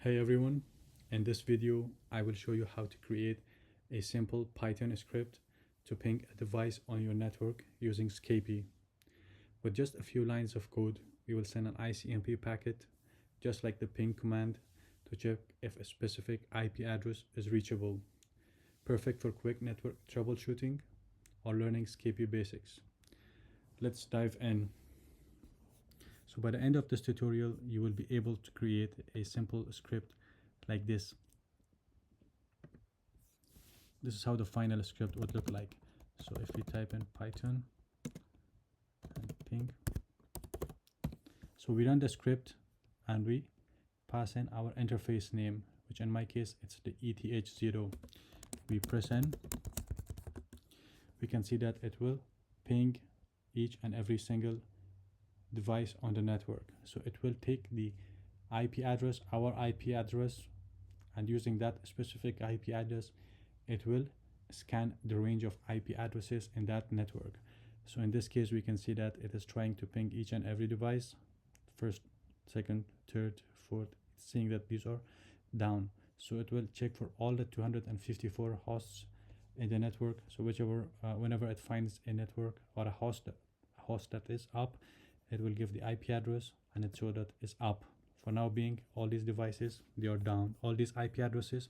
Hey everyone, in this video I will show you how to create a simple Python script to ping a device on your network using Scapy. With just a few lines of code, we will send an ICMP packet, just like the ping command, to check if a specific IP address is reachable. Perfect for quick network troubleshooting or learning Scapy basics. Let's dive in. So by the end of this tutorial, you will be able to create a simple script like this. This is how the final script would look like. So if we type in Python and ping, so we run the script and we pass in our interface name, which in my case it's the ETH0. We press in, we can see that it will ping each and every single device on the network. So it will take the IP address, our IP address, and using that specific IP address, it will scan the range of IP addresses in that network. So in this case, we can see that it is trying to ping each and every device, first, second, third, fourth. It's seeing that these are down. So it will check for all the 254 hosts in the network. So whenever it finds a network or a host that is up, it will give the IP address and it show that it's up. For now being, all these devices, they are down. All these IP addresses,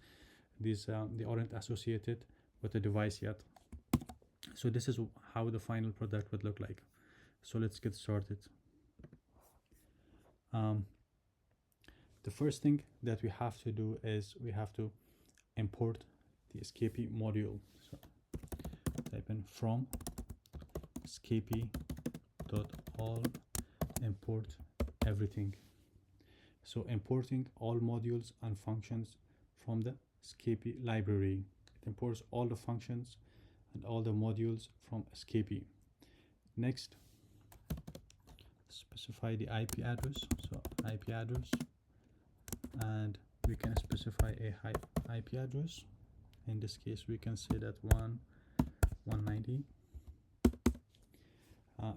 they aren't associated with the device yet. So this is how the final product would look like. So let's get started. The first thing that we have to do is we have to import the Scapy module. So type in from scapy.all import everything. So importing all modules and functions from the Scapy library. It imports all the functions and all the modules from Scapy. Next, specify the IP address. So IP address, and we can specify a IP address. In this case, we can say that 190.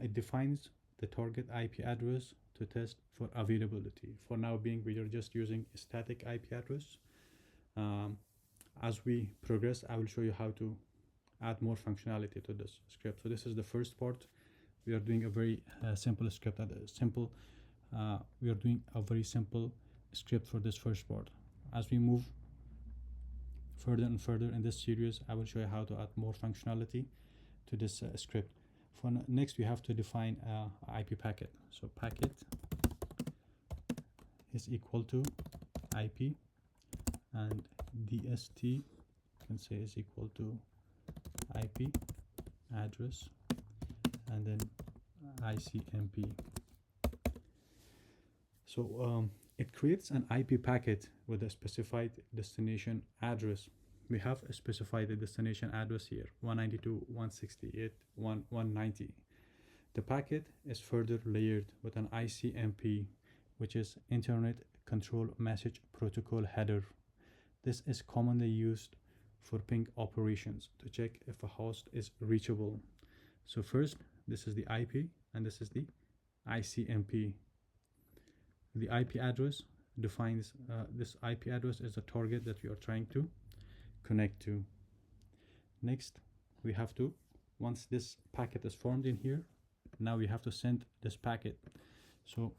It defines the target IP address to test for availability. For now being, we are just using a static IP address. As we progress, I will show you how to add more functionality to this script. So this is the first part. We are doing a very simple script. We are doing a very simple script for this first part. As we move further and further in this series, I will show you how to add more functionality to this script. For next, we have to define IP packet. So packet is equal to IP, and DST you can say is equal to IP address, and then ICMP. So it creates an IP packet with a specified destination address. We have specified the destination address here, 192.168.190. The packet is further layered with an ICMP, which is Internet Control Message Protocol header. This is commonly used for ping operations to check if a host is reachable. So first, this is the IP and this is the ICMP. The IP address defines this IP address is the target that we are trying to connect to. Next, we have to, once this packet is formed in here, now we have to send this packet. So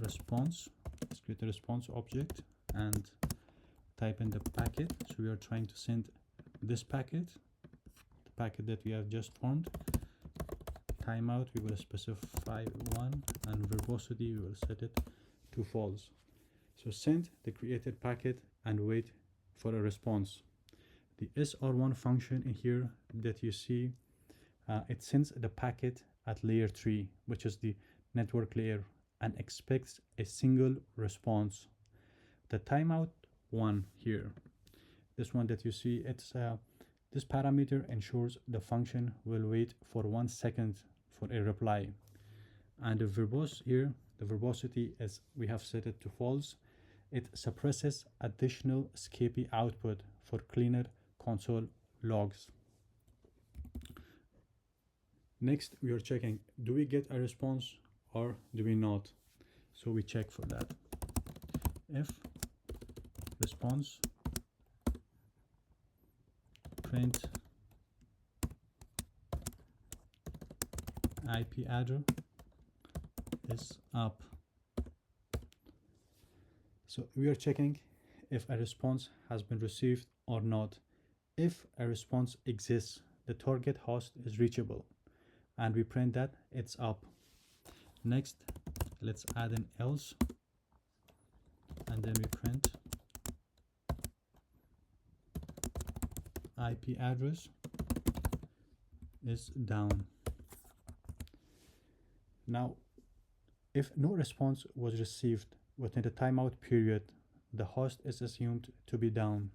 response, let's create a response object and type in the packet. So we are trying to send this packet, the packet that we have just formed. Timeout, we will specify 1, and verbosity, we will set it to false. So send the created packet and wait for a response. The SR1 function in here that you see, it sends the packet at layer 3, which is the network layer, and expects a single response. The timeout 1 here, this one that you see, it's this parameter ensures the function will wait for 1 second for a reply. And the verbose here, the verbosity is, we have set it to false. It suppresses additional Scapy output for cleaner console logs. Next, we are checking, do we get a response or do we not? So we check for that. If response print IP address is up. So we are checking if a response has been received or not. If a response exists, the target host is reachable, and we print that it's up. Next, let's add an else, and then we print IP address is down. Now, if no response was received within the timeout period, the host is assumed to be down.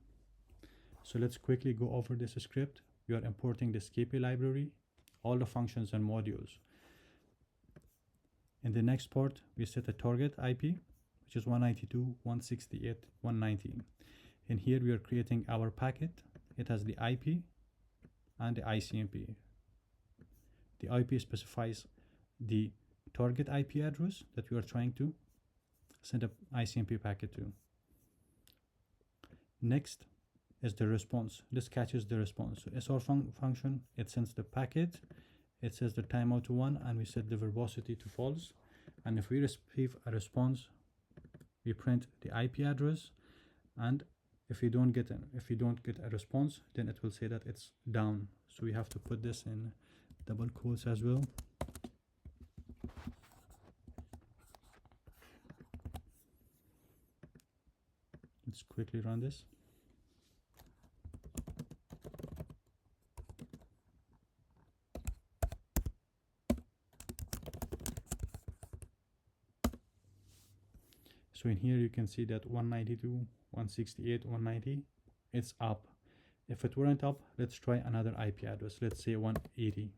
So let's quickly go over this script. We are importing the Scapy library, all the functions and modules. In the next part, we set a target IP, which is 192.168.190. In here, we are creating our packet. It has the IP and the ICMP. The IP specifies the target IP address that we are trying to send an ICMP packet to. Next is the response. This catches the response. So SR function, it sends the packet, it says the timeout to 1, and we set the verbosity to false. And if we receive a response, we print the IP address, and if we don't get a response, then it will say that it's down. So we have to put this in double quotes as well. Let's quickly run this. So in here you can see that 192.168.190, it's up. If it weren't up, let's try another IP address. Let's say 180.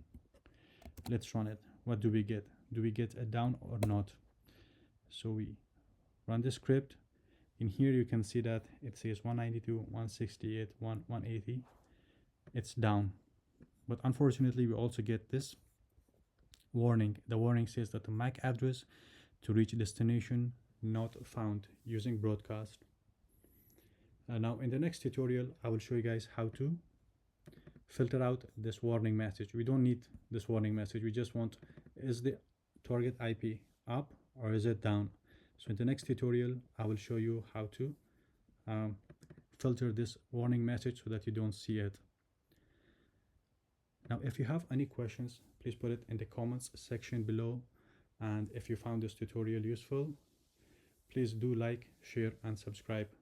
Let's run it. What do we get? Do we get a down or not? So we run the script. In here you can see that it says 192.168.180. It's down. But unfortunately, we also get this warning. The warning says that the MAC address to reach destination not found using broadcast. Now in the next tutorial, I will show you guys how to filter out this warning message. We don't need this warning message. We just want, is the target IP up or is it down? So in the next tutorial, I will show you how to filter this warning message so that you don't see it. Now, if you have any questions, please put it in the comments section below. And if you found this tutorial useful, please do like, share, and subscribe.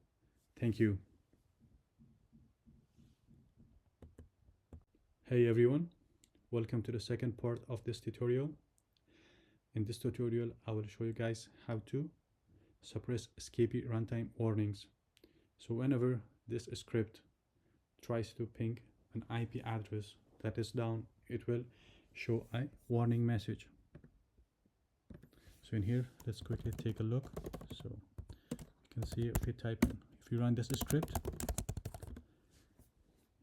Thank you. Hey everyone, welcome to the second part of this tutorial. In this tutorial, I will show you guys how to suppress Scapy runtime warnings. So whenever this script tries to ping an IP address that is down, it will show a warning message. So in here, let's quickly take a look. So you can see if we type in, if you run this script, you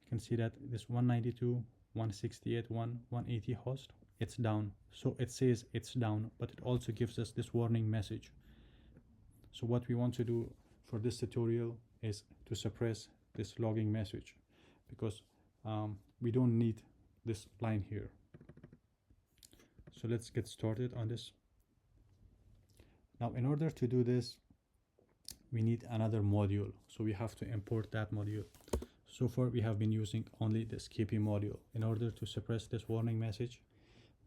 can see that this 192.168.180 host, it's down. So it says it's down, but it also gives us this warning message. So what we want to do for this tutorial is to suppress this logging message, because we don't need this line here. So let's get started on this. Now, in order to do this, we need another module. So we have to import that module. So far, we have been using only the Scapy module. In order to suppress this warning message,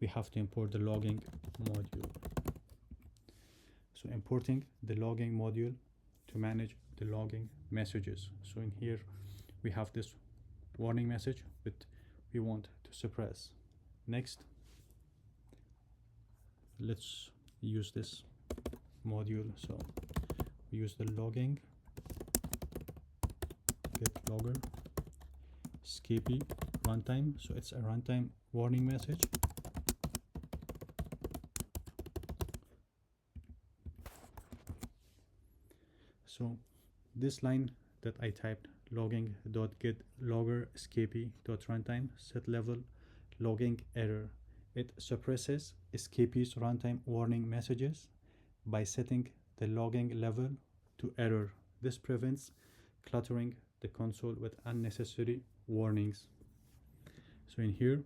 we have to import the logging module. So importing the logging module to manage the logging messages. So in here, we have this warning message, but we want to suppress. Next, let's use this module. So we use the logging get logger Scapy runtime. So it's a runtime warning message. So this line that I typed, logging.get logger Scapy.runtime set level logging error, it suppresses Scapy's runtime warning messages by setting the logging level to error. This prevents cluttering the console with unnecessary warnings. So in here,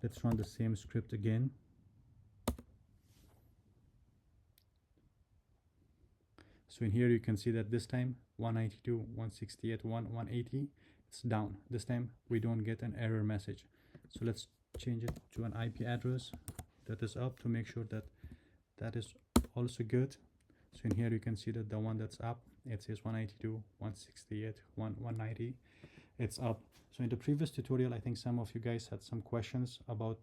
let's run the same script again. So in here you can see that this time 192, 168, 180, it's down. This time we don't get an error message. So let's change it to an IP address that is up to make sure that that is also good. So in here you can see that the one that's up, it says 192, 168, 190, it's up. So in the previous tutorial, I think some of you guys had some questions about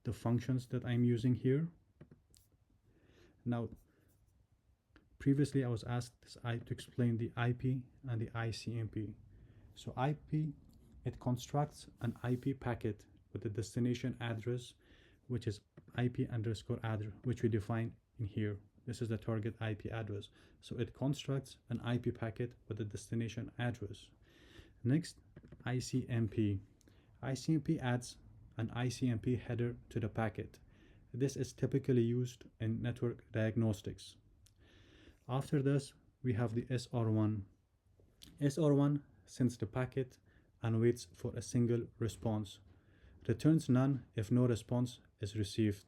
the functions that I'm using here. Now, previously I was asked to explain the IP and the ICMP. So IP, it constructs an IP packet with a destination address, which is IP underscore address, which we define in here. This is the target IP address. So it constructs an IP packet with a destination address. Next, ICMP. ICMP adds an ICMP header to the packet. This is typically used in network diagnostics. After this, we have the SR1. SR1 sends the packet and waits for a single response. Returns none if no response is received.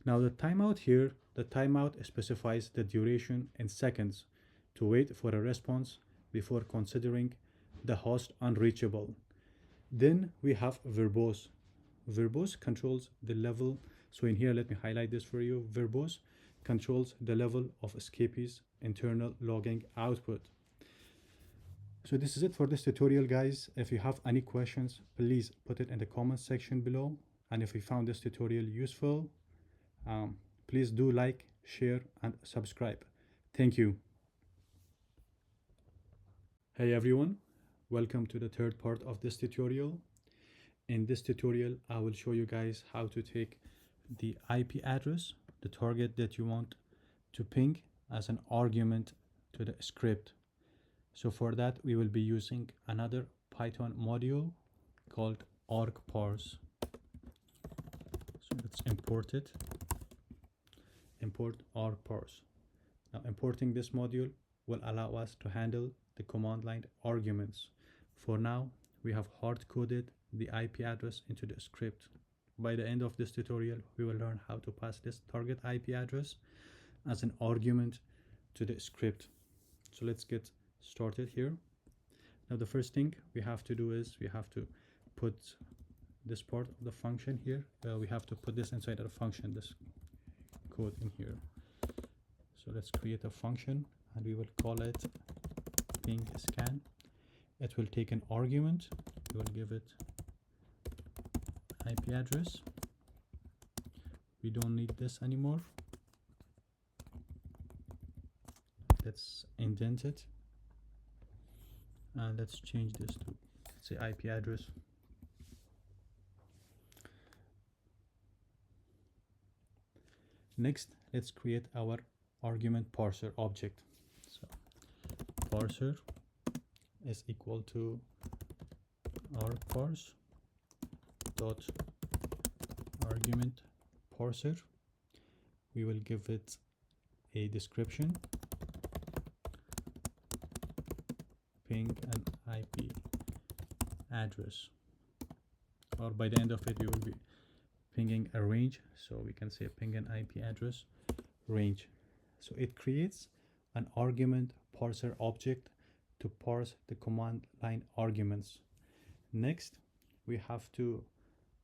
Now the timeout here, the timeout specifies the duration in seconds to wait for a response before considering the host unreachable. Then we have verbose. Verbose controls the level. So in here, let me highlight this for you. Verbose controls the level of Scapy's internal logging output. So this is it for this tutorial, guys. If you have any questions, please put it in the comment section below. And if you found this tutorial useful, please do like, share, and subscribe. Thank you. Hey everyone, welcome to the third part of this tutorial. In this tutorial, I will show you guys how to take the IP address, the target that you want to ping, as an argument to the script. So for that, we will be using another Python module called argparse. So let's import it. Import argparse. Now importing this module will allow us to handle the command line arguments. For now, we have hard-coded the IP address into the script. By the end of this tutorial, we will learn how to pass this target IP address as an argument to the script. So let's get started here. Now the first thing we have to do is we have to put this part of the function here. We have to put this inside of the function, this code in here. So let's create a function and we will call it ping scan. It will take an argument. We will give it IP address. We don't need this anymore. Let's indent it and let's change this to, say, IP address. Next, let's create our argument parser object. So parser is equal to argparse dot argument parser. We will give it a description, ping an IP address, or by the end of it we will be pinging a range, so we can say ping an IP address range. So it creates an argument parser object to parse the command line arguments. Next, we have to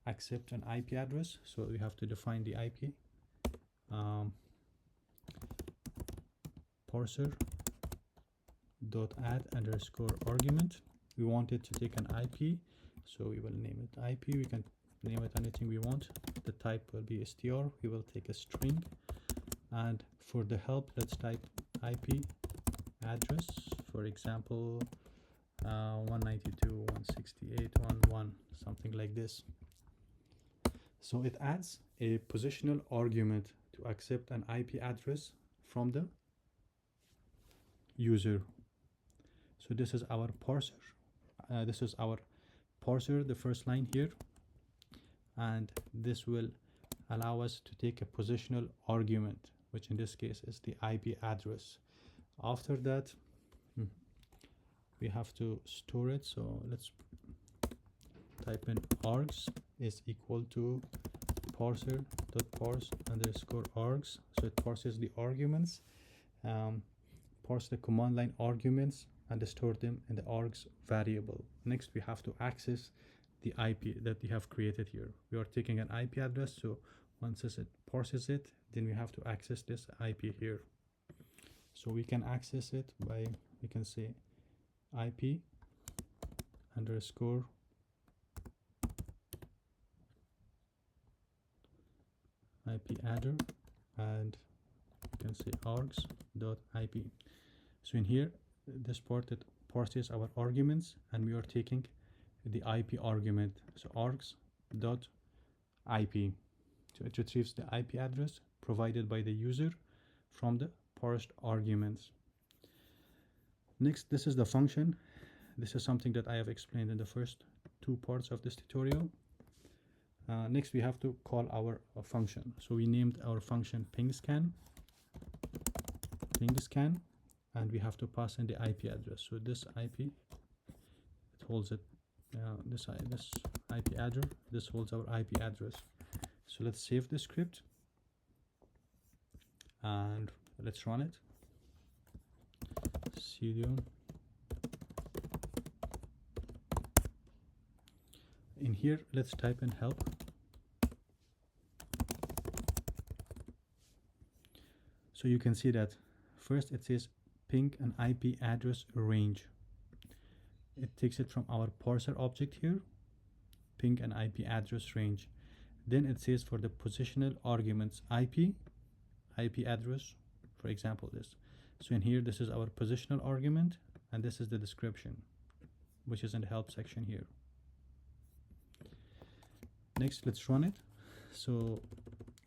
accept an IP address, so we have to define the IP. Parser dot add underscore argument. We want it to take an IP, so we will name it IP. We can name it anything we want. The type will be str. We will take a string, and for the help, let's type IP address, for example 192.168.1.1, something like this. So it adds a positional argument to accept an IP address from the user. So this is our parser. This is our parser, the first line here, and this will allow us to take a positional argument, which in this case is the IP address. After that, we have to store it. So let's type in args is equal to parser dot parse underscore args. So it parses the arguments, parse the command line arguments, and store them in the args variable. Next, we have to access the IP that we have created here. We are taking an IP address, so once it parses it, then we have to access this IP here. So we can access it by, we can say IP underscore IP adder, and you can say args dot IP. So in here, this part, it parses our arguments, and we are taking the IP argument. So args dot IP. So it retrieves the IP address provided by the user from the parsed arguments. Next, this is the function. This is something that I have explained in the first two parts of this tutorial. Next, we have to call our function. So we named our function pingscan, and we have to pass in the IP address. So this IP, it holds it. This IP address, this holds our IP address. So let's save the script and let's run it. Sudo. In here, let's type in help. So you can see that first it says ping an IP address range. It takes it from our parser object here, ping an IP address range. Then it says for the positional arguments IP address, for example this. So in here, this is our positional argument, and this is the description, which is in the help section here. Next, let's run it. So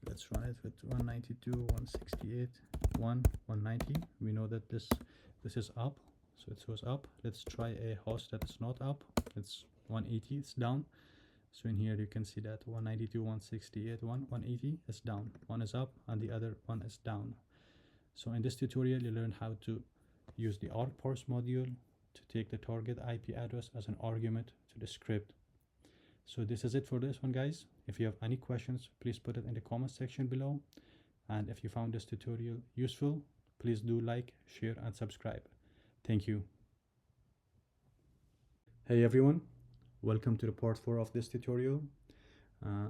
let's run it with 192.168.190. We know that this is up, so it shows up. Let's try a host that is not up. It's 180, it's down. So in here you can see that 192.168.180 is down. One is up and the other one is down. So in this tutorial, you learn how to use the argparse module to take the target IP address as an argument to the script. So this is it for this one, guys. If you have any questions, please put it in the comment section below. And if you found this tutorial useful, please do like, share, and subscribe. Thank you. Hey everyone, welcome to the part 4 of this tutorial.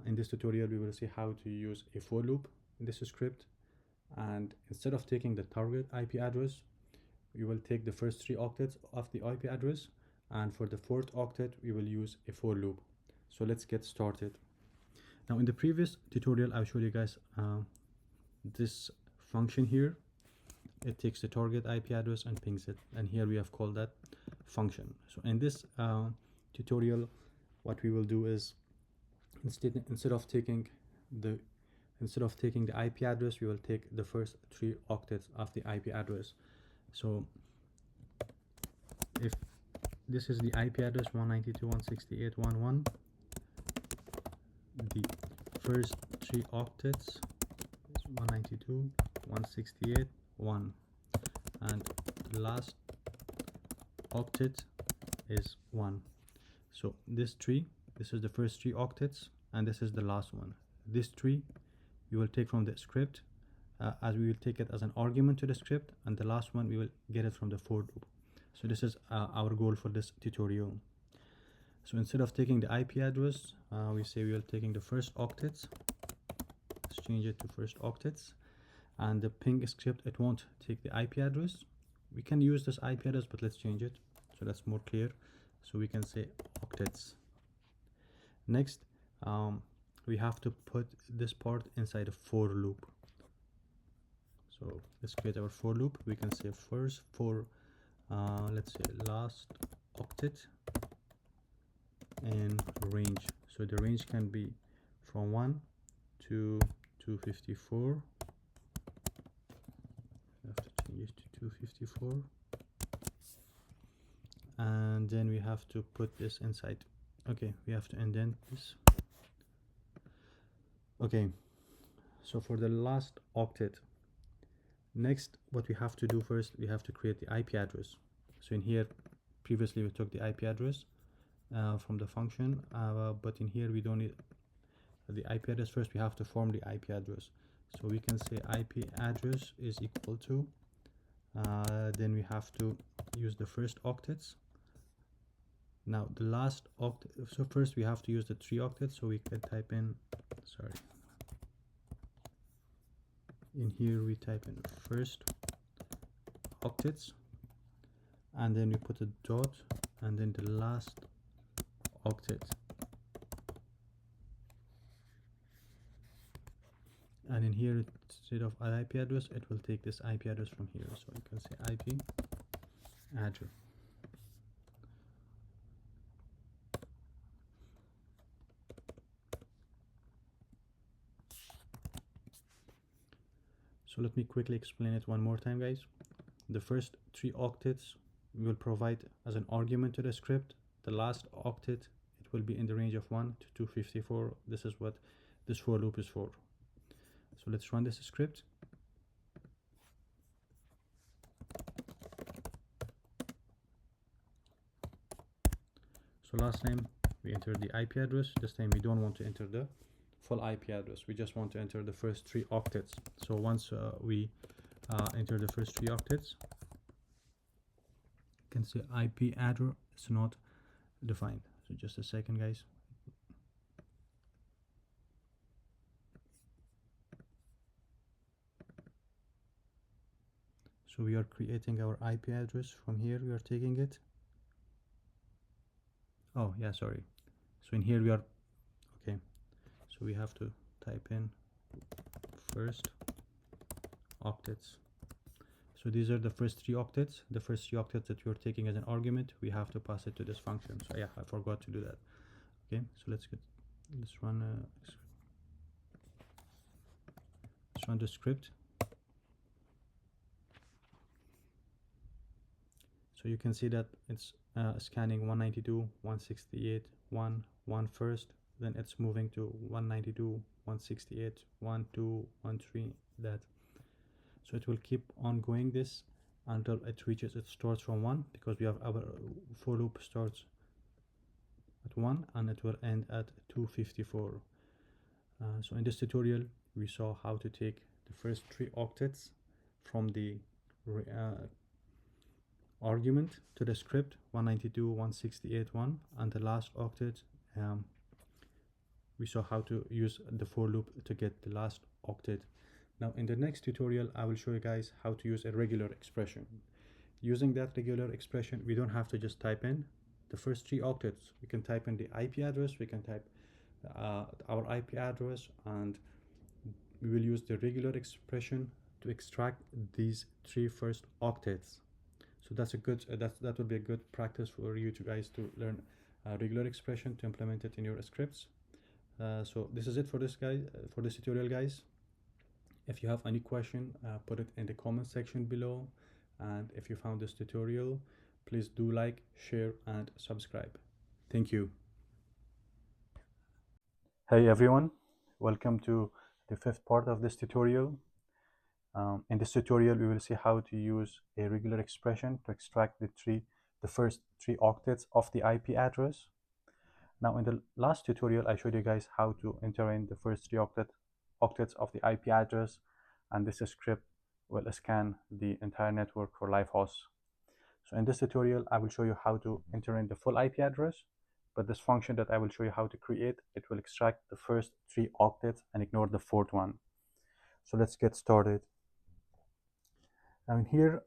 In this tutorial, we will see how to use a for loop in this script. And instead of taking the target IP address, we will take the first 3 octets of the IP address. And for the 4th octet, we will use a for loop. So let's get started. Now in the previous tutorial, I showed you guys this function here. It takes the target IP address and pings it, and here we have called that function. So in this tutorial, what we will do is instead of taking the IP address, we will take the first 3 octets of the IP address. So if this is the IP address 192.168.1.1, the first 3 octets is 192.168.1, and the last octet is 1. So this is the first 3 octets, and this is the last one. This tree we will take from the script, as we will take it as an argument to the script, and the last one we will get it from the for loop. So this is our goal for this tutorial. So instead of taking the IP address, we say we are taking the first octets. Let's change it to first octets. And the ping script, it won't take the IP address. We can use this IP address, but let's change it so that's more clear. So we can say octets. Next, we have to put this part inside a for loop. So let's create our for loop. We can say first for, let's say last octet in range. So the range can be from 1 to 254. We have to change it to 254, and then we have to put this inside. Okay, we have to indent this. Okay, so for the last octet, next what we have to do first, we have to create the IP address. So in here, previously we took the IP address from the function, but in here we don't need the IP address. First we have to form the IP address, so we can say IP address is equal to, then we have to use the first octets. Now the last octet, so first we have to use the 3 octets, so we can type in, sorry, in here we type in first octets, and then we put a dot, and then the last octet, and in here instead of an IP address it will take this IP address from here, so you can say IP address. So let me quickly explain it one more time, guys. The first 3 octets we will provide as an argument to the script. The last octet, it will be in the range of 1 to 254. This is what this for loop is for. So let's run this script. So last time we entered the IP address. This time we don't want to enter the full IP address. We just want to enter the first 3 octets. So once we enter the first 3 octets, you can say IP address is not defined. So just a second, guys. So we are creating our IP address. From here we are taking it. Oh yeah, sorry. So in here we are, okay, so we have to type in first octets. So these are the first 3 octets. The first 3 octets that you're taking as an argument, we have to pass it to this function. So yeah, I forgot to do that. Okay, so let's run the script. So you can see that it's scanning 192.168.1.1 first, then it's moving to 192.168.1.2.1.3, that. So it will keep on going this until it starts from 1, because we have our for loop starts at 1 and it will end at 254. So in this tutorial we saw how to take the first 3 octets from the argument to the script 192.168.1, and the last octet we saw how to use the for loop to get the last octet. Now in the next tutorial I will show you guys how to use a regular expression. Using that regular expression, we don't have to just type in the first 3 octets. We can type in the IP address, we can type our IP address, and we will use the regular expression to extract these 3 first octets. So that's a good that would be a good practice for you guys to learn regular expression to implement it in your scripts. So this is it for this tutorial, guys. If you have any question, put it in the comment section below, and if you found this tutorial, please do like, share and subscribe. Thank you. Hey everyone, welcome to the 5th part of this tutorial. In this tutorial we will see how to use a regular expression to extract the first 3 octets of the IP address. Now in the last tutorial I showed you guys how to enter in the first 3 octets of the IP address, and this script will scan the entire network for live hosts. So in this tutorial I will show you how to enter in the full IP address, but this function that I will show you how to create, it will extract the first 3 octets and ignore the 4th one. So let's get started. Now in here,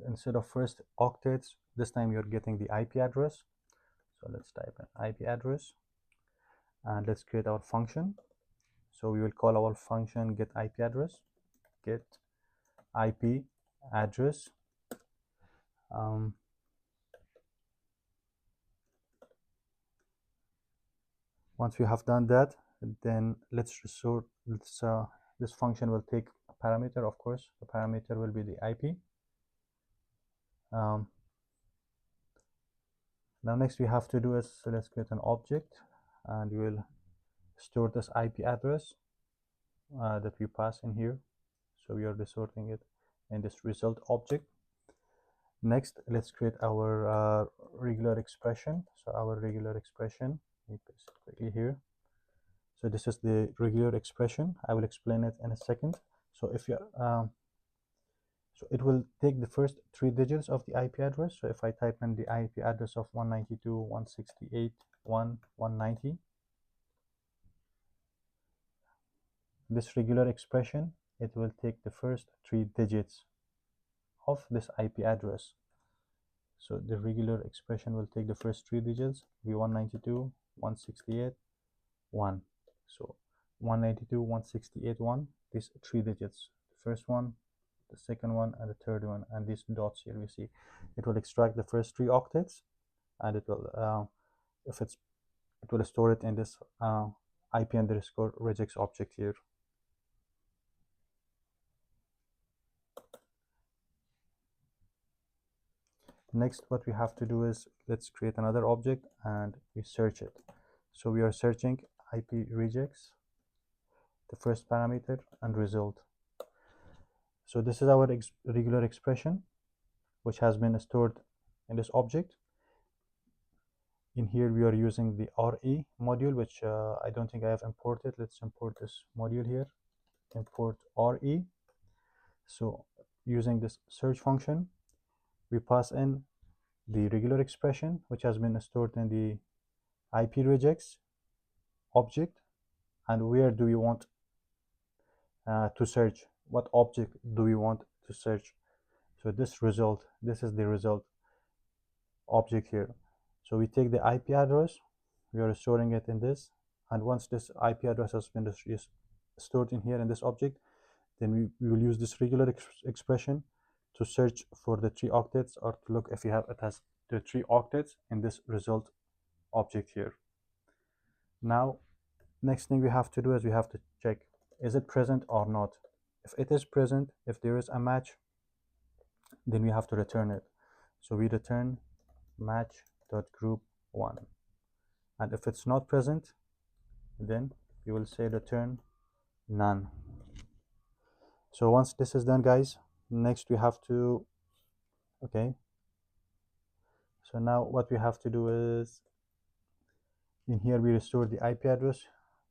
instead of first octets, this time you're getting the IP address. So let's type in IP address, and let's create our function. So we will call our function get IP address, get IP address. Once we have done that, then this function will take a parameter. Of course, the parameter will be the IP. Now next we have to do is, so let's create an object, and we will store this IP address that we pass in here. So we are sorting it in this result object. Next, let's create our regular expression. So our regular expression, let me paste it quickly here. So this is the regular expression. I will explain it in a second. So if you're so it will take the first 3 digits of the IP address. So if I type in the IP address of 192.168.1.190, this regular expression, it will take the first 3 digits of this IP address. So the regular expression will take the first 3 digits, be 192.168.1. So 192.168.1, these 3 digits, the first one, the second one, and the third one, and these dots here we see. It will extract the first 3 octets, and it will, if it's, it will store it in this IP underscore regex object here. Next, what we have to do is let's create another object and we search it. So we are searching IP regex, the first parameter, and result. So this is our regular expression, which has been stored in this object. In here, we are using the RE module, which I don't think I have imported. Let's import this module here. Import RE. So using this search function, we pass in the regular expression, which has been stored in the IP regex object, and where do we want to search? What object do we want to search? So this result, this is the result object here. So we take the IP address, we are storing it in this, and once this IP address has been stored in here in this object, then we will use this regular expression to search for the 3 octets, or to look if it has the 3 octets in this result object here. Now, next thing we have to do is we have to check, is it present or not? If it is present, if there is a match, then we have to return it. So we return match.group1. And if it's not present, then we will say return none. So once this is done, guys, next we have to, okay, so now what we have to do is, in here we restore the IP address.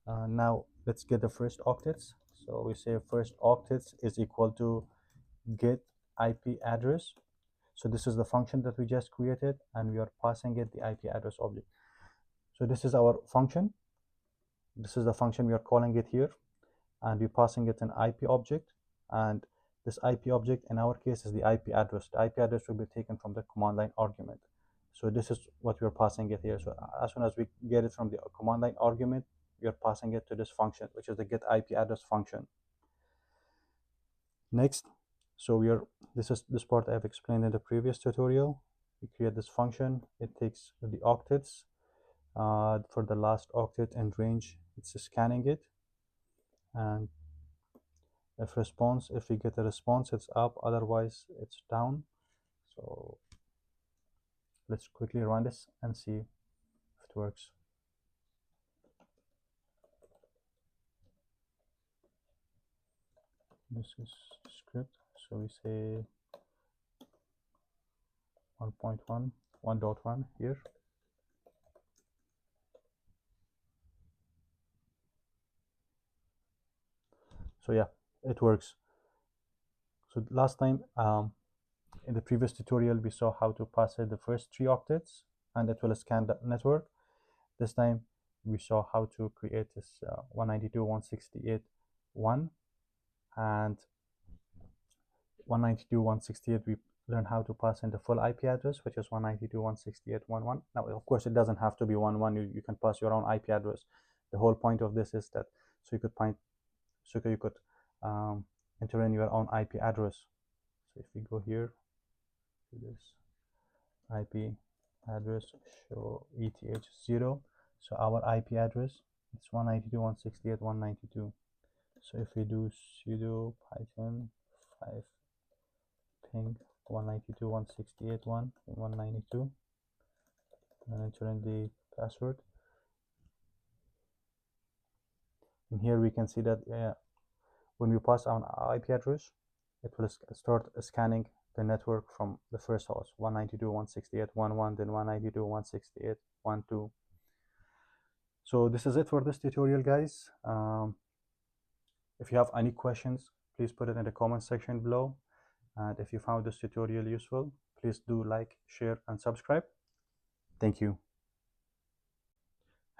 Now let's get the first octets. So we say first octets is equal to get IP address. So this is the function that we just created, and we are passing it the IP address object. So this is our function. This is the function we are calling it here, and we're passing it an IP object, and this IP object in our case is the IP address. The IP address will be taken from the command line argument. So this is what we're passing it here. So as soon as we get it from the command line argument, we are passing it to this function, which is the get IP address function. Next, so this is this part I've explained in the previous tutorial. We create this function. It takes the octets. For the last octet and range, it's scanning it, and if we get a response, it's up, otherwise it's down. So let's quickly run this and see if it works. This is script, so we say 1.1, 1.1 here. So yeah, it works. So last time, in the previous tutorial, we saw how to pass it the first 3 octets, and it will scan the network. This time, we saw how to create this 192.168.1, and 192.168, we learn how to pass in the full IP address, which is 192.168.1.1. Now, of course, it doesn't have to be 1.1. You can pass your own IP address. The whole point of this is that so you could enter in your own IP address. So if we go here to this IP address, show ETH0. So our IP address is 192.168.192. So if we do sudo python 5 ping 192.168.1.192 and enter in the password. In here we can see that when we pass our IP address, it will start scanning the network from the first host, 192.168.1.1, then 192.168.1.2. So this is it for this tutorial, guys. If you have any questions, please put it in the comment section below. And if you found this tutorial useful, please do like, share, and subscribe. Thank you.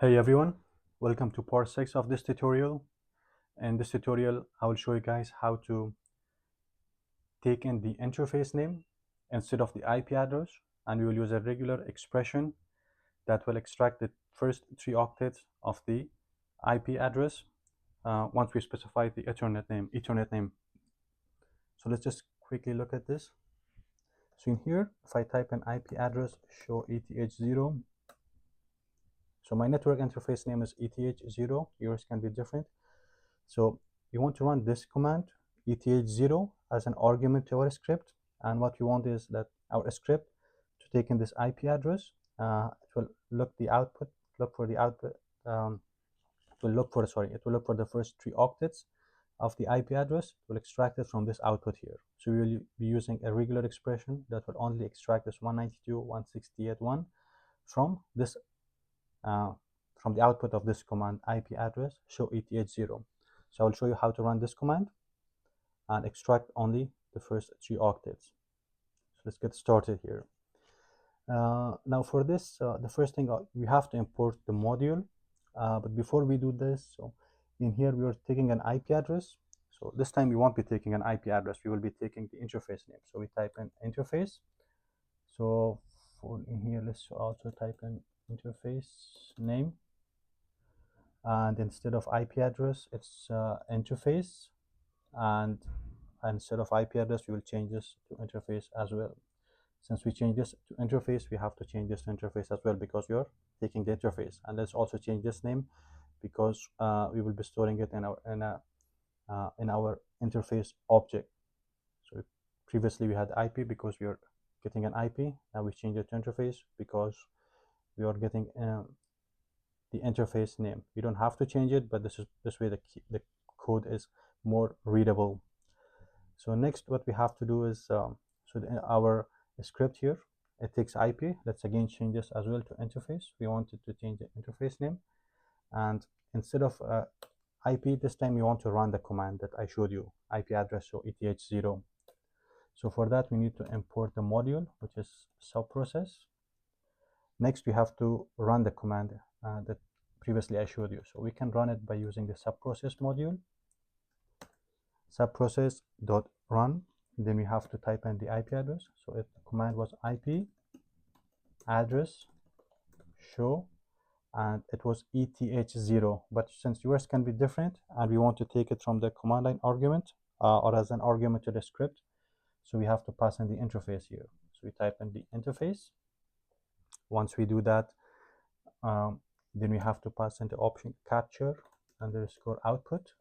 Hey everyone, welcome to part 6 of this tutorial. In this tutorial, I will show you guys how to take in the interface name instead of the IP address, and we will use a regular expression that will extract the first 3 octets of the IP address once we specify the Ethernet name. So let's just quickly look at this. So in here, if I type an IP address, show ETH0, so my network interface name is ETH0, yours can be different. So you want to run this command, ETH0, as an argument to our script, and what we want is that our script to take in this IP address, it will look the output, look for the output, it will look for the first 3 octets of the IP address. It will extract it from this output here. So we will be using a regular expression that will only extract this 192.168.1 from this from the output of this command, IP address show ETH0. So I will show you how to run this command and extract only the first 3 octets. So let's get started here. Now for this, the first thing, we have to import the module. But before we do this, so in here we are taking an IP address. So this time we won't be taking an IP address, we will be taking the interface name. So we type in interface. So for in here, let's also type in interface name, and instead of IP address, it's interface, and instead of IP address, we will change this to interface as well. Since we change this to interface, we have to change this to interface as well because we are taking the interface. And let's also change this name because we will be storing it in our interface object. So previously we had IP because we are getting an IP. Now we change it to interface because we are getting the interface name. You don't have to change it, but this way the code is more readable. So next, what we have to do is our script here, it takes IP. Let's again change this as well to interface. We wanted to change the interface name, and instead of IP this time, we want to run the command that I showed you, IP address show ETH0. So for that, we need to import the module, which is subprocess. Next, we have to run the command that previously I showed you. So we can run it by using the subprocess module, subprocess.run. Then we have to type in the IP address. So the command was IP address show, and it was ETH0. But since yours can be different, and we want to take it from the command line argument or as an argument to the script, so we have to pass in the interface here. So we type in the interface. Once we do that, then we have to pass in the option capture underscore output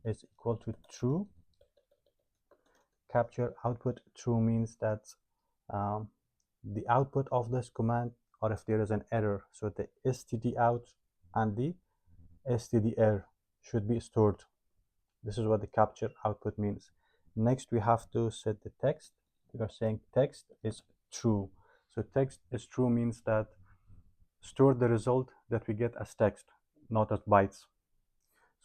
is equal to true. Capture output true means that the output of this command, or if there is an error, so the std out and the stdr should be stored. This is what the capture output means. Next, we have to set the text. We are saying text is true. So text is true means that store the result that we get as text, not as bytes.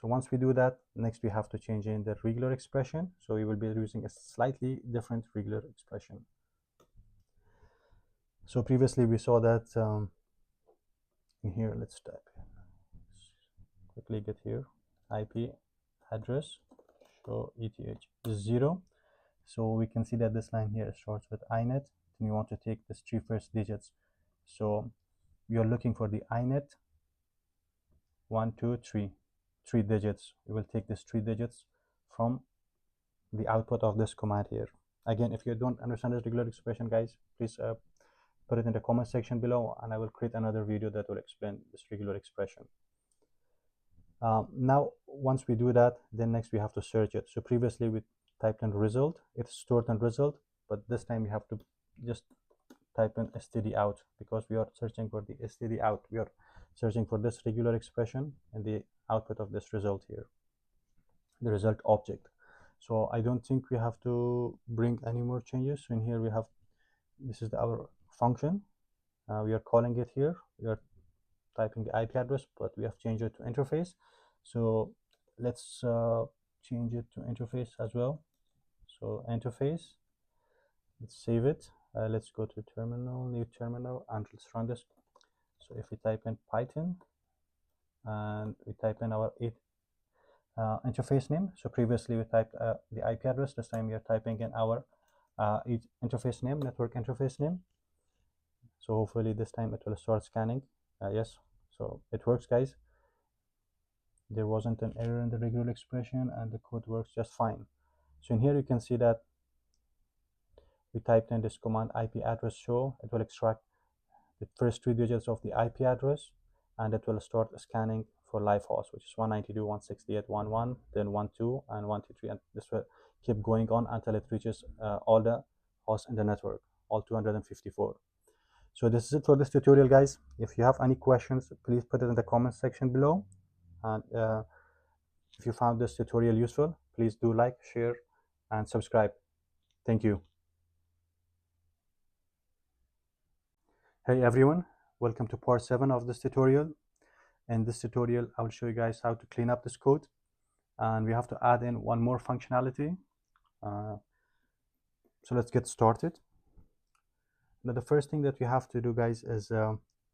So once we do that, next we have to change in the regular expression. So we will be using a slightly different regular expression. So previously we saw that in here, let's type, quickly get here, IP address show ETH0. So we can see that this line here starts with inet, and we want to take this 3 first digits. So we are looking for the inet 1, 2, 3 digits. We will take this 3 digits from the output of this command here. Again, if you don't understand this regular expression, guys, please put it in the comment section below, and I will create another video that will explain this regular expression. Now, once we do that, then next we have to search it. So previously we typed in result, it's stored in result, but this time we have to just type in std out because we are searching for the std out. We are searching for this regular expression and the output of this result here, the result object. So I don't think we have to bring any more changes. So in here we have, this is our function. We are calling it here. We are typing the IP address, but we have changed it to interface. So let's change it to interface as well. So interface, let's save it. Let's go to terminal, new terminal, and let's run this. So if we type in Python and we type in our interface name, so previously we typed the IP address, this time we are typing in our interface name, network interface name. So hopefully this time it will start scanning. Yes, so it works, guys. There wasn't an error in the regular expression and the code works just fine. So in here you can see that we typed in this command IP address show. It will extract the first 3 digits of the IP address, and it will start scanning for live host, which is 192.168.1.1, then 1.2 and 1.2.3, and this will keep going on until it reaches all the hosts in the network, all 254. So this is it for this tutorial, guys. If you have any questions, please put it in the comment section below. And if you found this tutorial useful, please do like, share, and subscribe. Thank you. Hey everyone, welcome to part 7 of this tutorial. In this tutorial, I will show you guys how to clean up this code, and we have to add in one more functionality. So let's get started. Now the first thing that we have to do, guys, is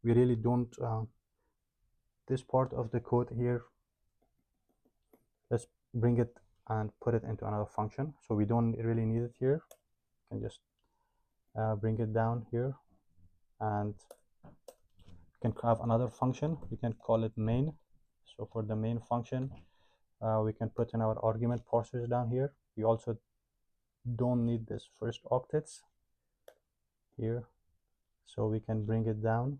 we really don't this part of the code here, let's bring it and put it into another function. So we don't really need it here. You can just bring it down here, and you can have another function. We can call it main. So for the main function, we can put in our argument parsers down here. We also don't need this first octets here, so we can bring it down,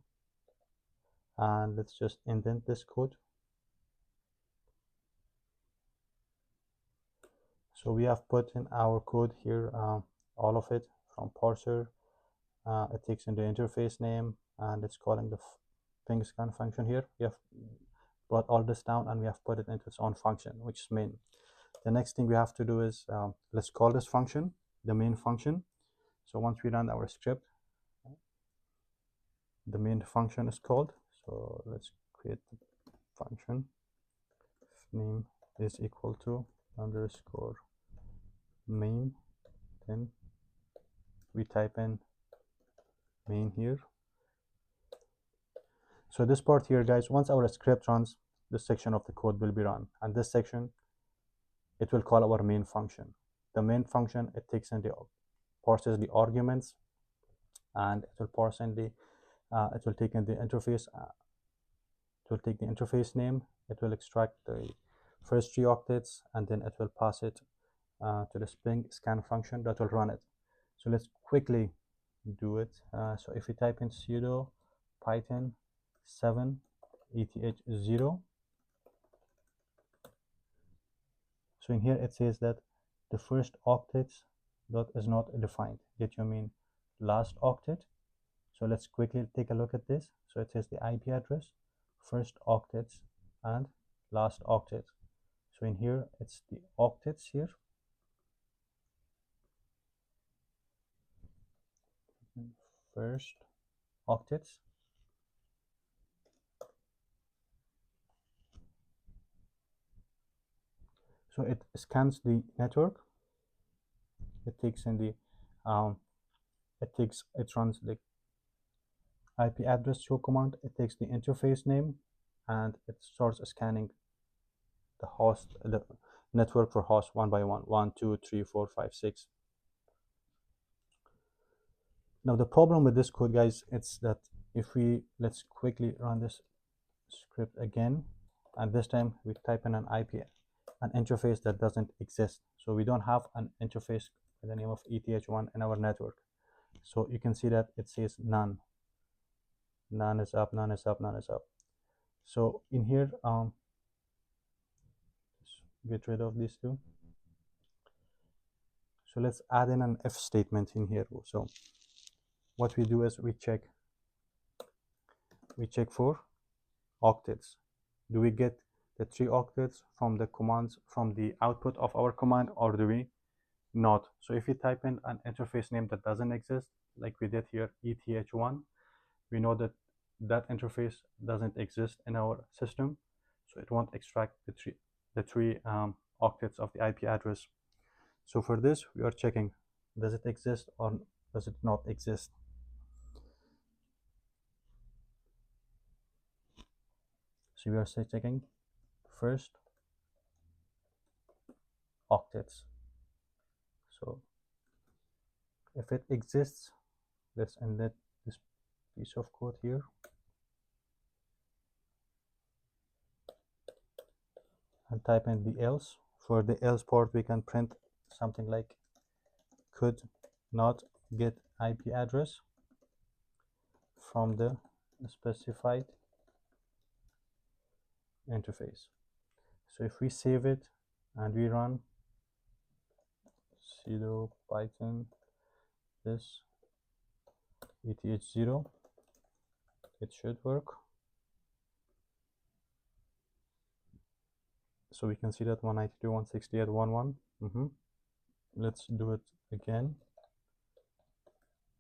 and let's just indent this code. So we have put in our code here, all of it from parser. It takes in the interface name, and it's calling the ping scan function here. We have brought all this down, and we have put it into its own function, which is main. The next thing we have to do is let's call this function the main function. So once we run our script, the main function is called. So let's create the function. Name is equal to underscore main, then we type in main here. So this part here, guys, once our script runs, this section of the code will be run, and this section, it will call our main function. The main function, it takes in the parses the arguments, and it will parse in the it will take in the interface. It will take the interface name. It will extract the first 3 octets, and then it will pass it to the ping scan function that will run it. So let's quickly do it. So if we type in sudo python 7 eth0, so in here it says that the first octet dot is not defined. Get you mean last octet. So let's quickly take a look at this. So it says the IP address, first octets, and last octet. So in here it's the octets here. First octets. So it scans the network. It takes in the it runs the IP address show command. It takes the interface name, and it starts scanning the host, the network for host one by one, 1, 2, 3, 4, 5, 6. Now the problem with this code, guys, it's that if we, let's quickly run this script again, and this time we type in an interface that doesn't exist. So we don't have an interface by the name of ETH1 in our network. So you can see that it says none. None is up, none is up, none is up. So in here, get rid of these two. So let's add in an if statement in here. So what we do is we check for octets. Do we get the 3 octets from the commands, from the output of our command, or do we not? So if we type in an interface name that doesn't exist, like we did here, ETH1, we know that that interface doesn't exist in our system, so it won't extract the three octets of the IP address. So for this, we are checking, does it exist or does it not exist? So we are checking first octets. So if it exists, let's inlet this piece of code here. And type in the else. For the else part, we can print something like could not get IP address from the specified interface. So if we save it and we run sudo python this eth0, it should work. So we can see that 192.168.11. Let's do it again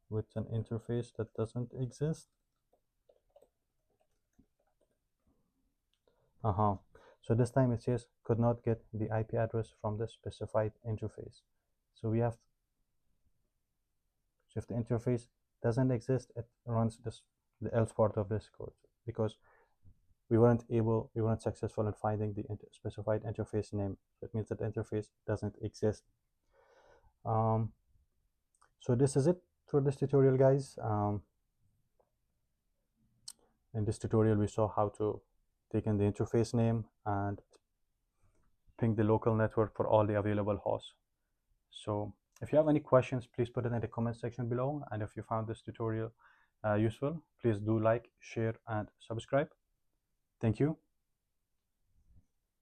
with an interface that doesn't exist. So this time it says could not get the IP address from the specified interface. So we have, so if the interface doesn't exist, it runs the else part of this code, because we weren't successful in finding the specified interface name. That means that the interface doesn't exist. So this is it for this tutorial, guys. In this tutorial, we saw how to take in the interface name and ping the local network for all the available hosts. So if you have any questions, please put it in the comment section below. And if you found this tutorial useful, please do like, share, and subscribe. Thank you.